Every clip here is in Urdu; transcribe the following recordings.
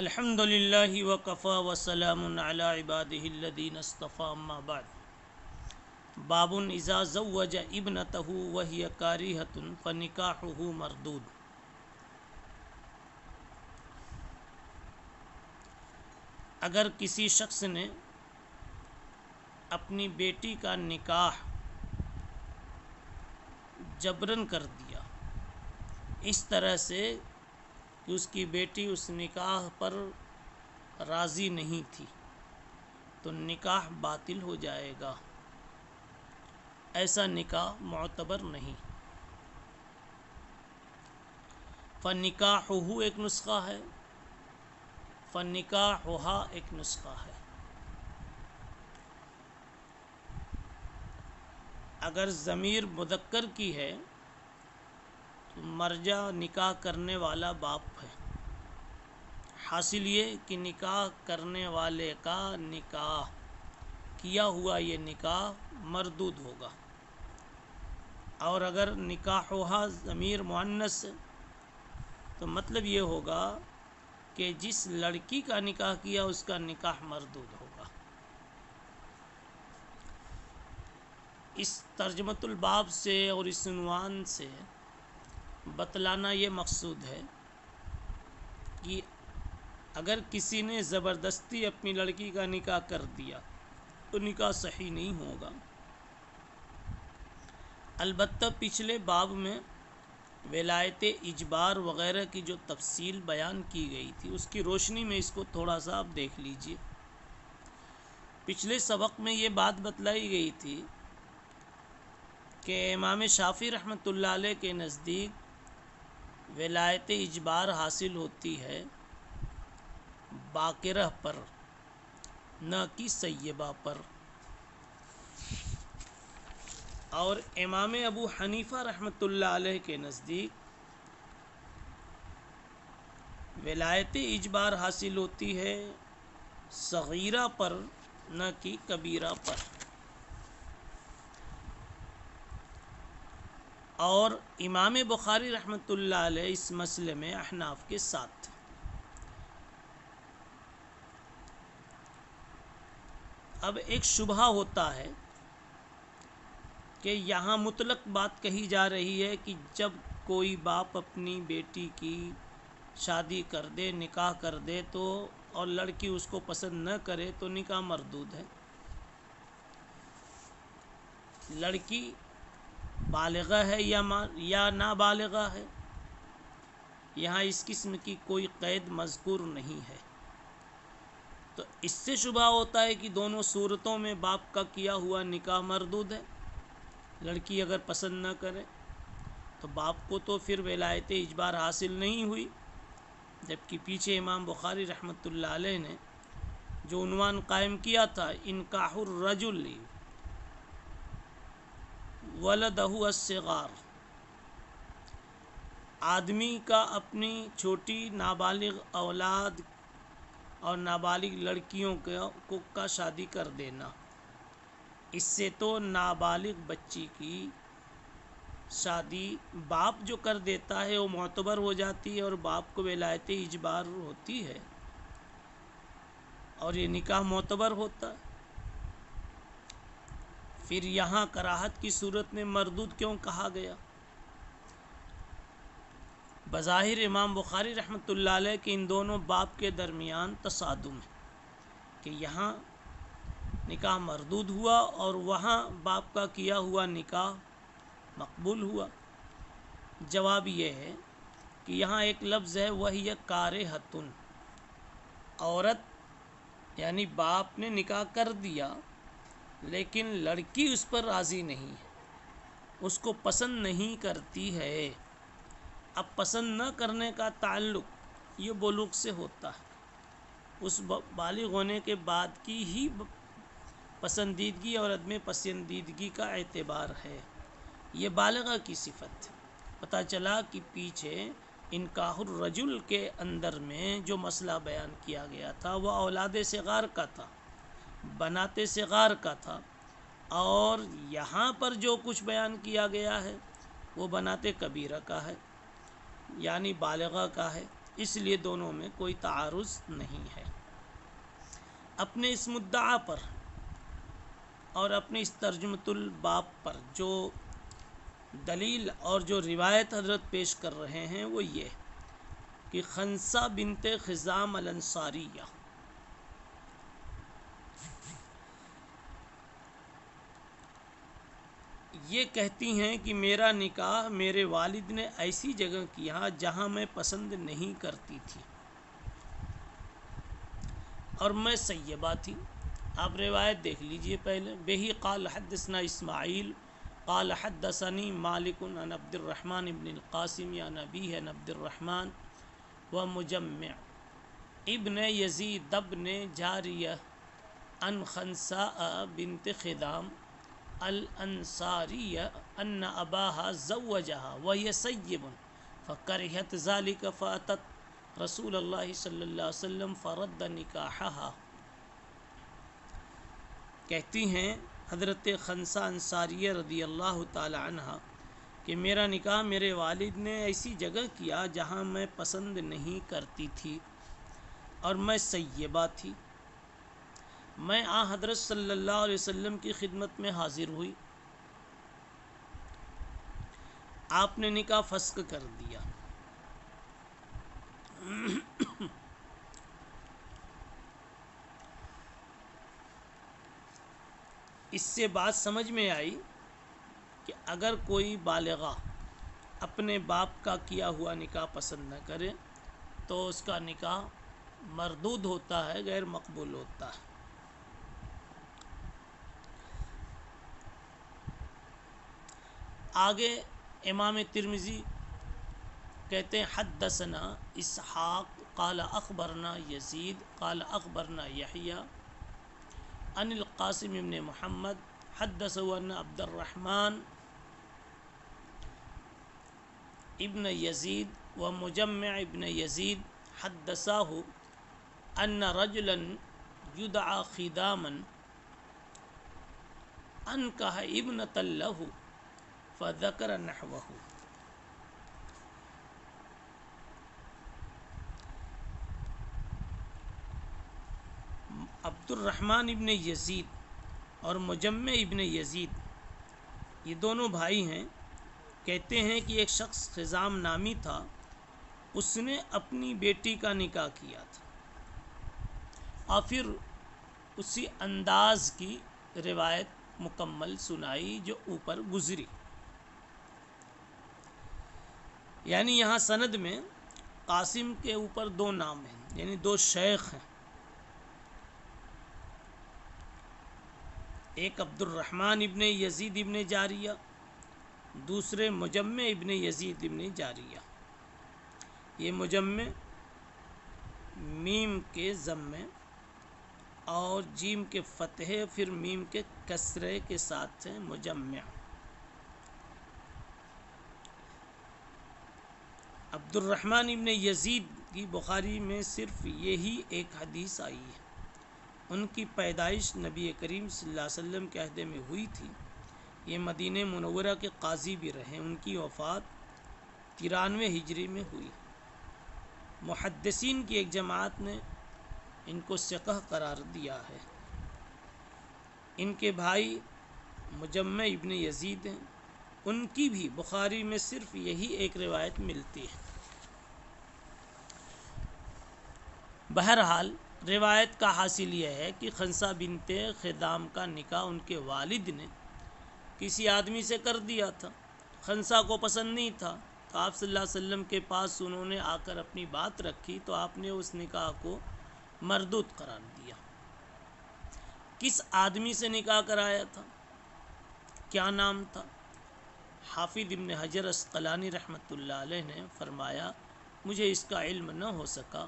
الحمد للہ وکفا وسلام علی عباده الذین اصطفى اما بعد باب اذا زوج ابنته وهي کارہۃ فنکاحہ مردود۔ اگر کسی شخص نے اپنی بیٹی کا نکاح جبرن کر دیا اس طرح سے کہ اس کی بیٹی اس نکاح پر راضی نہیں تھی تو نکاح باطل ہو جائے گا، ایسا نکاح معتبر نہیں۔ فنکاحہ ایک نسخہ ہے، فنکاحہا ایک نسخہ ہے۔ اگر ضمیر مذکر کی ہے تو مرجع نکاح کرنے والا باپ ہے۔ حاصل یہ کہ نکاح کرنے والے کا نکاح کیا ہوا یہ نکاح مردود ہوگا، اور اگر نکاحہا ضمیر مؤنث تو مطلب یہ ہوگا کہ جس لڑکی کا نکاح کیا اس کا نکاح مردود ہوگا۔ اس ترجمۃ الباب سے اور اس عنوان سے بتلانا یہ مقصود ہے کہ اگر کسی نے زبردستی اپنی لڑکی کا نکاح کر دیا تو نکاح صحیح نہیں ہوگا۔ البتہ پچھلے باب میں ولایت اجبار وغیرہ کی جو تفصیل بیان کی گئی تھی اس کی روشنی میں اس کو تھوڑا سا آپ دیکھ لیجئے۔ پچھلے سبق میں یہ بات بتلائی گئی تھی کہ امام شافعی رحمۃ اللہ علیہ کے نزدیک ولایت اجبار حاصل ہوتی ہے باقرہ پر، نہ کہ سیبہ پر، اور امام ابو حنیفہ رحمۃ اللہ علیہ کے نزدیک ولایت اجبار حاصل ہوتی ہے صغیرہ پر، نہ کہ کبیرہ پر۔ اور امام بخاری رحمۃ اللہ علیہ اس مسئلے میں احناف کے ساتھ۔ اب ایک شبہہ ہوتا ہے کہ یہاں مطلق بات کہی جا رہی ہے کہ جب کوئی باپ اپنی بیٹی کی شادی کر دے، نکاح کر دے تو اور لڑکی اس کو پسند نہ کرے تو نکاح مردود ہے۔ لڑکی بالغہ ہے یا نابالغہ ہے، یہاں اس قسم کی کوئی قید مذکور نہیں ہے، تو اس سے شبہ ہوتا ہے کہ دونوں صورتوں میں باپ کا کیا ہوا نکاح مردود ہے۔ لڑکی اگر پسند نہ کرے تو باپ کو تو پھر ولایت اجبار حاصل نہیں ہوئی، جبکہ پیچھے امام بخاری رحمۃ اللہ علیہ نے جو عنوان قائم کیا تھا انکاح الرجل ولدہ الصغار، آدمی کا اپنی چھوٹی نابالغ اولاد اور نابالغ لڑکیوں کا شادی کر دینا، اس سے تو نابالغ بچی کی شادی باپ جو کر دیتا ہے وہ معتبر ہو جاتی ہے اور باپ کو ولایت اجبار ہوتی ہے اور یہ نکاح معتبر ہوتا ہے۔ پھر یہاں کراہت کی صورت میں مردود کیوں کہا گیا؟ بظاہر امام بخاری رحمۃ اللہ علیہ کے ان دونوں باب کے درمیان تصادم ہے کہ یہاں نکاح مردود ہوا اور وہاں باپ کا کیا ہوا نکاح مقبول ہوا۔ جواب یہ ہے کہ یہاں ایک لفظ ہے وَهِيَ کارہۃ، عورت یعنی باپ نے نکاح کر دیا لیکن لڑکی اس پر راضی نہیں ہے، اس کو پسند نہیں کرتی ہے۔ اب پسند نہ کرنے کا تعلق یہ بلوغ سے ہوتا ہے، اس بالغ ہونے کے بعد کی ہی پسندیدگی اور عدم پسندیدگی کا اعتبار ہے، یہ بالغہ کی صفت ہے۔ پتہ چلا کہ پیچھے انکاح الرجل کے اندر میں جو مسئلہ بیان کیا گیا تھا وہ اولاد صغار کا تھا، بنات صغار کا تھا، اور یہاں پر جو کچھ بیان کیا گیا ہے وہ بنات کبیرہ کا ہے، یعنی بالغہ کا ہے۔ اس لیے دونوں میں کوئی تعارض نہیں ہے۔ اپنے اس مدعا پر اور اپنے اس ترجمۃ الباب پر جو دلیل اور جو روایت حضرت پیش کر رہے ہیں وہ یہ کہ خنسہ بنت خزام الانصاریہ یہ کہتی ہیں کہ میرا نکاح میرے والد نے ایسی جگہ کیا جہاں میں پسند نہیں کرتی تھی اور میں سیبہ تھی۔ آپ روایت دیکھ لیجئے پہلے۔ بہی قال حدثنا اسماعیل قال حدثنی مالک عن عبد الرحمن بن القاسم عن ابیہ عن عبد الرحمن و مجمع ابن یزید ابن جاریہ عن خنساء بنت خدام الانصاریہ ان اباها زوجها وهي سیب فکرہت ذلك فاتت رسول اللہ صلی اللہ علیہ وسلم فرد نکاحها۔ کہتی ہیں حضرت خنسہ انصاریہ رضی اللہ تعالی عنہ کہ میرا نکاح میرے والد نے ایسی جگہ کیا جہاں میں پسند نہیں کرتی تھی اور میں سیبہ تھی۔ میں حضرت صلی اللہ علیہ وسلم کی خدمت میں حاضر ہوئی، آپ نے نکاح فسخ کر دیا۔ اس سے بات سمجھ میں آئی کہ اگر کوئی بالغہ اپنے باپ کا کیا ہوا نکاح پسند نہ کرے تو اس کا نکاح مردود ہوتا ہے، غیر مقبول ہوتا ہے۔ آگے امام ترمذی کہتے ہیں حدثنا اسحاق قال اخبرنا یزید قال اخبرنا یحییٰ عن القاسم ابن محمد حدثه ان عبد الرحمن ابن یزید و مجمع ابن یزید حدثاه ان رجلا يدعى خداما انكح ابنة له فذكر نحوه۔ عبد الرحمن ابن یزید اور مجمع ابن یزید یہ دونوں بھائی ہیں۔ کہتے ہیں کہ ایک شخص خزام نامی تھا، اس نے اپنی بیٹی کا نکاح کیا تھا اور پھر اسی انداز کی روایت مکمل سنائی جو اوپر گزری۔ یعنی یہاں سند میں قاسم کے اوپر دو نام ہیں، یعنی دو شیخ ہیں، ایک عبد الرحمن ابن یزید ابن جاریہ، دوسرے مجمع ابن یزید ابن جاریہ۔ یہ مجمع میم کے ضمے اور جیم کے فتحے پھر میم کے کسرے کے ساتھ ہیں مجمع۔ عبد الرحمن ابن یزید کی بخاری میں صرف یہی ایک حدیث آئی ہے۔ ان کی پیدائش نبی کریم صلی اللہ علیہ وسلم کے عہد میں ہوئی تھی، یہ مدینہ منورہ کے قاضی بھی رہے۔ ان کی وفات 93 ہجری میں ہوئی۔ محدثین کی ایک جماعت نے ان کو ثقہ قرار دیا ہے۔ ان کے بھائی مجمع ابن یزید ہیں، ان کی بھی بخاری میں صرف یہی ایک روایت ملتی ہے۔ بہرحال روایت کا حاصل یہ ہے کہ خنسہ بنت خدام کا نکاح ان کے والد نے کسی آدمی سے کر دیا تھا، خنسہ کو پسند نہیں تھا، تو آپ صلی اللہ علیہ وسلم کے پاس انہوں نے آ کر اپنی بات رکھی تو آپ نے اس نکاح کو مردود قرار دیا۔ کس آدمی سے نکاح کرایا تھا، کیا نام تھا؟ حافظ ابن حجر عسقلانی رحمۃ اللہ علیہ نے فرمایا مجھے اس کا علم نہ ہو سکا،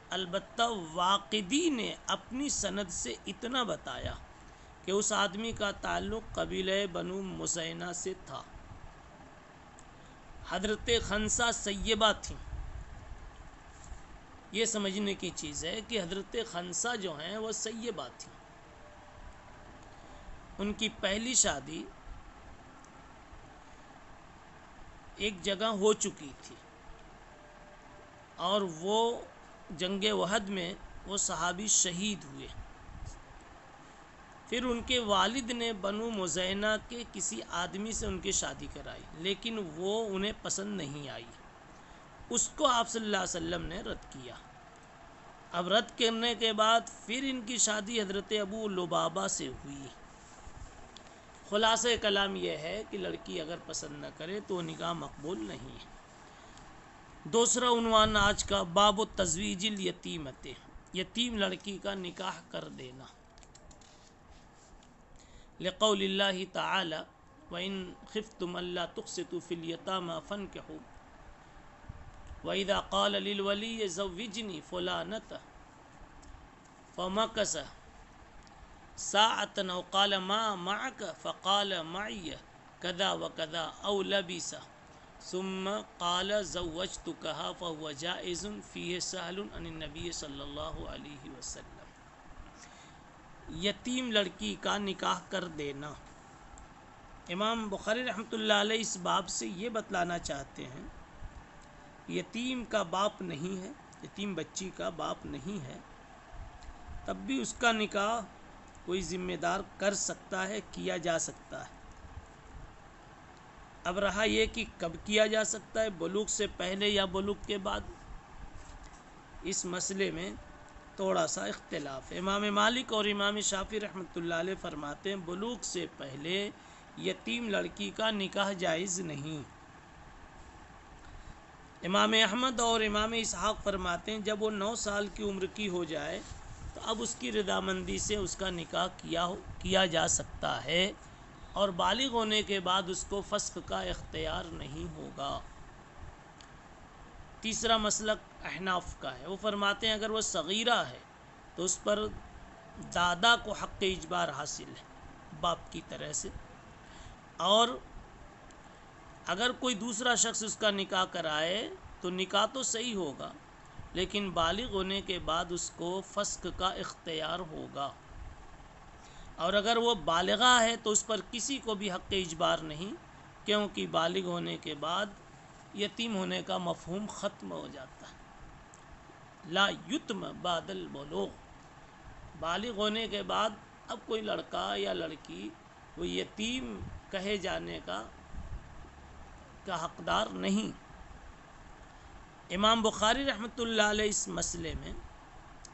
البتہ واقدی نے اپنی سند سے اتنا بتایا کہ اس آدمی کا تعلق قبیلہ بنو مزینہ سے تھا۔ حضرت خنسہ سیبہ تھیں۔ یہ سمجھنے کی چیز ہے کہ حضرت خنسہ جو ہیں وہ سیبہ تھیں۔ ان کی پہلی شادی ایک جگہ ہو چکی تھی، اور وہ جنگ احد میں وہ صحابی شہید ہوئے۔ پھر ان کے والد نے بنو مزینہ کے کسی آدمی سے ان کی شادی کرائی، لیکن وہ انہیں پسند نہیں آئی، اس کو آپ صلی اللہ علیہ وسلم نے رد کیا۔ اب رد کرنے کے بعد پھر ان کی شادی حضرت ابو لبابہ سے ہوئی۔ خلاصہ کلام یہ ہے کہ لڑکی اگر پسند نہ کرے تو نکاح مقبول نہیں ہے۔ دوسرا عنوان آج کا، باب تزویج الیتیمۃ، یتیم لڑکی کا نکاح کر دینا۔ لقول اللہ تعالی وَإِن خِفْتُمْ أَلَّا تُقْسِطُوا فِي الْيَتَامَى فَانكِحُوا وَإِذَا قَالَ لِلْوَلِيِّ زَوِّجْنِي فُلَانَةً فَمَكَثَ سَاعَةً أَوْ قَالَ مَا مَعَكَ فَقَالَ مَعِيَ كَذَا وَكَذَا أَوْ لَبِسَ ثُمَّ قَالَ زَوَّجْتُكَهَا فَهُوَ جَائِزٌ فِيهِ سَهْلٌ عَنِ النَّبِيِّ صلی اللہ علیہ وسلم۔ یتیم لڑکی کا نکاح کر دینا۔ امام بخاری رحمۃ اللہ علیہ اس باب سے یہ بتلانا چاہتے ہیں، یتیم کا باپ نہیں ہے، یتیم بچی کا باپ نہیں ہے، تب بھی اس کا نکاح کوئی ذمہ دار کر سکتا ہے، کیا جا سکتا ہے۔ اب رہا یہ کہ کب کیا جا سکتا ہے، بلوغ سے پہلے یا بلوغ کے بعد، اس مسئلے میں تھوڑا سا اختلاف ہے۔ امام مالک اور امام شافعی رحمۃ اللہ علیہ فرماتے ہیں بلوغ سے پہلے یتیم لڑکی کا نکاح جائز نہیں۔ امام احمد اور امام اسحاق فرماتے ہیں جب وہ 9 سال کی عمر کی ہو جائے تو اب اس کی رضامندی سے اس کا نکاح کیا جا سکتا ہے، اور بالغ ہونے کے بعد اس کو فسخ کا اختیار نہیں ہوگا۔ تیسرا مسلک احناف کا ہے، وہ فرماتے ہیں اگر وہ صغیرہ ہے تو اس پر دادا کو حق اجبار حاصل ہے باپ کی طرح سے، اور اگر کوئی دوسرا شخص اس کا نکاح کرائے تو نکاح تو صحیح ہوگا، لیکن بالغ ہونے کے بعد اس کو فسخ کا اختیار ہوگا، اور اگر وہ بالغہ ہے تو اس پر کسی کو بھی حق اجبار نہیں، کیونکہ بالغ ہونے کے بعد یتیم ہونے کا مفہوم ختم ہو جاتا ہے۔ لا یتم بعد البلوغ، بالغ ہونے کے بعد اب کوئی لڑکا یا لڑکی وہ یتیم کہے جانے کا حقدار نہیں۔ امام بخاری رحمۃ اللہ علیہ اس مسئلے میں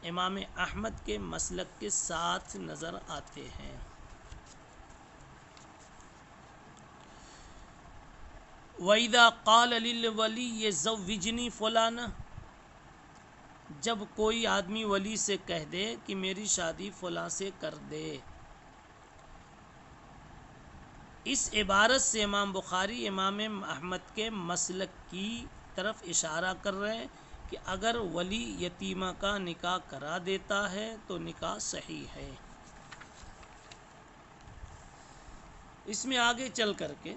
امام احمد کے مسلک کے ساتھ نظر آتے ہیں۔ وَإِذَا قَالَ لِلْوَلِيِّ زَوِّجْنِي فُلَانَةً، جب کوئی آدمی ولی سے کہہ دے کہ میری شادی فلاں سے کر دے۔ اس عبارت سے امام بخاری امام احمد کے مسلک کی طرف اشارہ کر رہے ہیں کہ اگر ولی یتیمہ کا نکاح کرا دیتا ہے تو نکاح صحیح ہے۔ اس میں آگے چل کر کے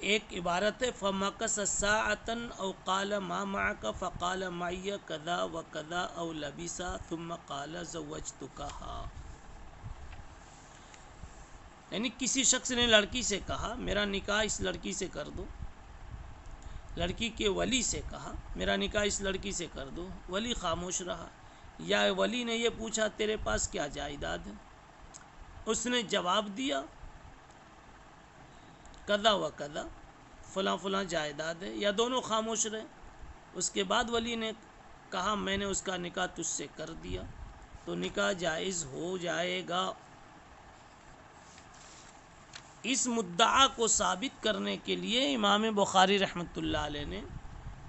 ایک عبارت ہے فَمَكَثَ سَاعَةً أَوْ قَالَ مَا مَعَكَ فَقَالَ مَعِيَ كَذَا وَكَذَا أَوْ لَبِسَ ثُمَّ قَالَ زَوَّجْتُكَهَا، یعنی کسی شخص نے لڑکی سے کہا میرا نکاح اس لڑکی سے کر دو، لڑکی کے ولی سے کہا میرا نکاح اس لڑکی سے کر دو، ولی خاموش رہا، یا ولی نے یہ پوچھا تیرے پاس کیا جائیداد ہے، اس نے جواب دیا کذا و کذا، فلاں فلاں جائیداد ہے، یا دونوں خاموش رہے، اس کے بعد ولی نے کہا میں نے اس کا نکاح تجھ سے کر دیا، تو نکاح جائز ہو جائے گا۔ اس مدعا کو ثابت کرنے کے لیے امام بخاری رحمۃ اللہ علیہ نے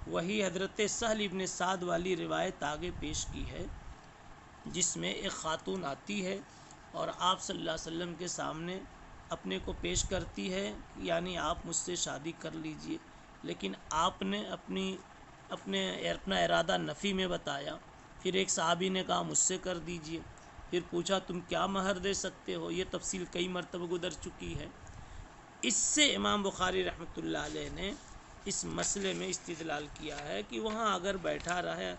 وہی حضرت سہل ابن سعد والی روایت آگے پیش کی ہے، جس میں ایک خاتون آتی ہے اور آپ صلی اللہ علیہ وسلم کے سامنے اپنے کو پیش کرتی ہے، یعنی آپ مجھ سے شادی کر لیجئے، لیکن آپ نے اپنا ارادہ نفی میں بتایا۔ پھر ایک صحابی نے کہا مجھ سے کر دیجئے، پھر پوچھا تم کیا مہر دے سکتے ہو، یہ تفصیل کئی مرتبہ گزر چکی ہے۔ اس سے امام بخاری رحمۃ اللہ علیہ نے اس مسئلے میں استدلال کیا ہے کہ وہاں اگر بیٹھا رہے،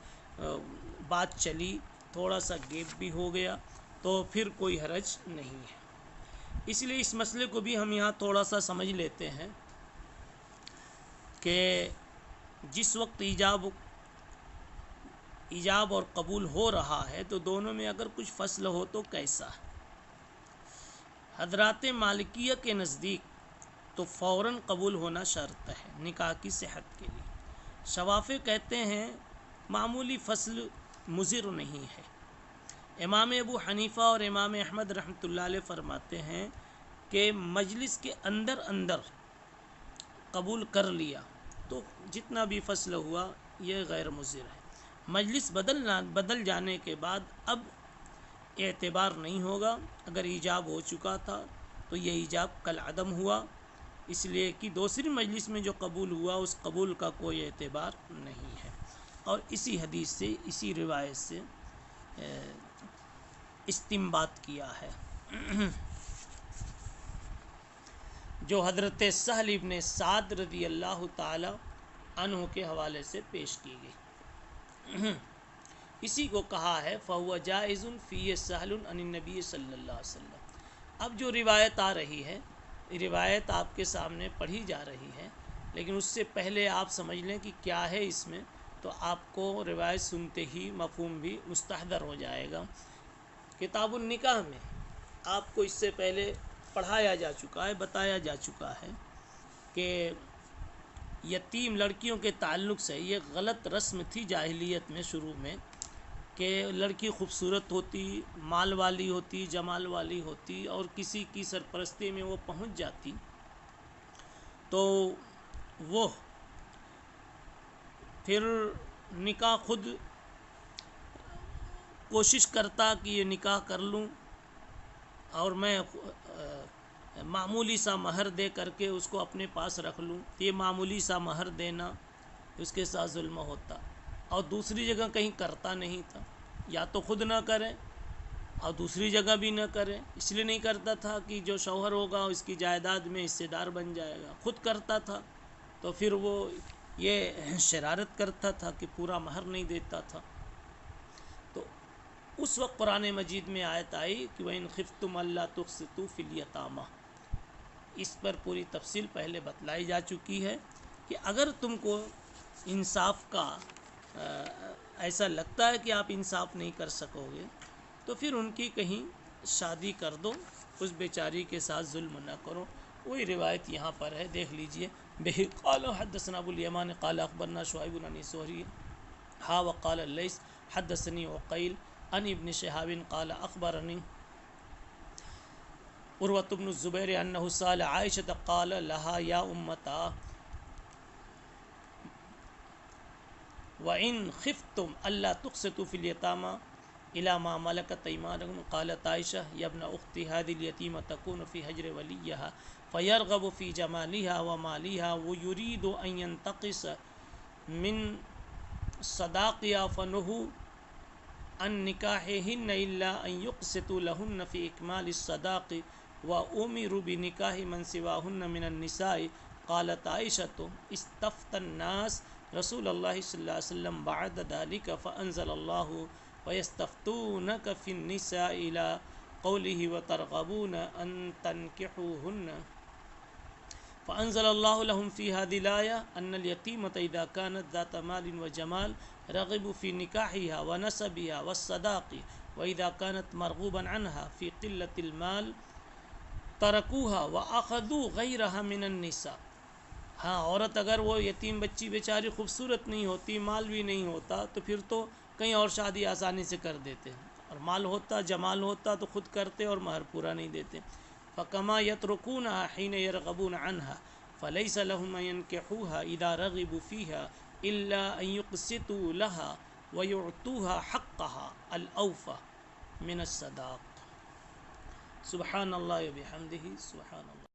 بات چلی، تھوڑا سا گیپ بھی ہو گیا تو پھر کوئی حرج نہیں ہے۔ اس لیے اس مسئلے کو بھی ہم یہاں تھوڑا سا سمجھ لیتے ہیں کہ جس وقت ایجاب اور قبول ہو رہا ہے تو دونوں میں اگر کچھ فصل ہو تو کیسا ہے۔ حضرات مالکیہ کے نزدیک تو فوراً قبول ہونا شرط ہے نکاح کی صحت کے لیے۔ شوافع کہتے ہیں معمولی فصل مضر نہیں ہے۔ امام ابو حنیفہ اور امام احمد رحمۃ اللہ علیہ فرماتے ہیں کہ مجلس کے اندر قبول کر لیا تو جتنا بھی فصل ہوا یہ غیر مضر ہے۔ مجلس بدل جانے کے بعد اب اعتبار نہیں ہوگا، اگر ایجاب ہو چکا تھا تو یہ ایجاب کل عدم ہوا، اس لیے کہ دوسری مجلس میں جو قبول ہوا اس قبول کا کوئی اعتبار نہیں ہے۔ اور اسی حدیث سے، اسی روایت سے استنباط کیا ہے جو حضرت سہل ابن سعد رضی اللہ تعالی عنہ کے حوالے سے پیش کی گئی۔ اسی کو کہا ہے فَهُوَ جَائِزٌ فِيهِ سَهْلٌ عَنِ النَّبِيِّ صلی اللہ علیہ وسلم۔ اب جو روایت آ رہی ہے، روایت آپ کے سامنے پڑھی جا رہی ہے، لیکن اس سے پہلے آپ سمجھ لیں کہ کیا ہے اس میں، تو آپ کو روایت سنتے ہی مفہوم بھی مستحضر ہو جائے گا۔ کتاب النکاح میں آپ کو اس سے پہلے پڑھایا جا چکا ہے، بتایا جا چکا ہے کہ یتیم لڑکیوں کے تعلق سے یہ غلط رسم تھی جاہلیت میں شروع میں، کہ لڑکی خوبصورت ہوتی، مال والی ہوتی، جمال والی ہوتی اور کسی کی سرپرستی میں وہ پہنچ جاتی تو وہ پھر نکاح خود کوشش کرتا کہ یہ نکاح کر لوں اور میں معمولی سا مہر دے کر کے اس کو اپنے پاس رکھ لوں، یہ معمولی سا مہر دینا اس کے ساتھ ظلم ہوتا، اور دوسری جگہ کہیں کرتا نہیں تھا، یا تو خود نہ کرے اور دوسری جگہ بھی نہ کرے، اس لیے نہیں کرتا تھا کہ جو شوہر ہوگا اس کی جائیداد میں حصے دار بن جائے گا، خود کرتا تھا تو پھر وہ یہ شرارت کرتا تھا کہ پورا مہر نہیں دیتا تھا۔ تو اس وقت قرآن مجید میں آیت آئی کہ وَإِنْ خِفْتُمْ أَلَّا تُقْسِطُوا فِي الْيَتَامَى، اس پر پوری تفصیل پہلے بتلائی جا چکی ہے کہ اگر تم کو انصاف کا ایسا لگتا ہے کہ آپ انصاف نہیں کر سکو گے تو پھر ان کی کہیں شادی کر دو، اس بیچاری کے ساتھ ظلم نہ کرو۔ وہی روایت یہاں پر ہے، دیکھ لیجئے۔ بہ قال حدثنا ابو الیمان قال اخبرنا شعیب عن الزہری وقال اللیث حدثني عقیل عن ابن شہاب قال اخبرني عروة بن الزبیر انه سأل عائشة قال لها یا امتا وَإِنْ خِفْتُمْ أَلَّا تُقْسِطُوا فِي الْيَتَامَى إِلَى مَا مَلَكَتْ أَيْمَانُكُمْ قالت عائشة يا ابن أختي هذه اليتيمة تكون في حجر وليها فيرغب في جمالها ومالها ويريد أن ينتقص من صداقها فنهوا عن نكاحهن إلا أن يقسطوا لهن في إكمال الصداق وأمروا بنكاح من سواهن من النساء قالت عائشة استفتى الناس رسول اللہ صلی اللہ علیہ وسلم بعد ذلك فانزل اللہ ويستفتونك في النساء الى قوله وترغبون ان تنكحوهن فانزل الله لهم في هذه الآية ان اليتيمة اذا كانت ذات مال وجمال رغبوا في نكاحها ونسبها والصداق واذا كانت مرغوبا عنها في قلة المال تركوها واخذوا غيرها من النساء۔ ہاں، عورت اگر وہ یتیم بچی بیچاری خوبصورت نہیں ہوتی، مال بھی نہیں ہوتا تو پھر تو کہیں اور شادی آسانی سے کر دیتے، اور مال ہوتا، جمال ہوتا تو خود کرتے اور مہر پورا نہیں دیتے۔ فَكَمَا يَتْرُكُونَهَا حِينَ يَرْغَبُونَ عَنْهَا فَلَيْسَ لَهُمْ أَن يَنكِحُوهَا إِذَا رَغِبُوا فِيهَا إِلَّا أَن يُقْسِطُوا لَهَا وَيُعْطُوهَا حَقَّهَا الْأَوْفَى مِنَ الصَّدَاقِ۔ سبحان اللہ و بحمدہ، سبحان اللہ۔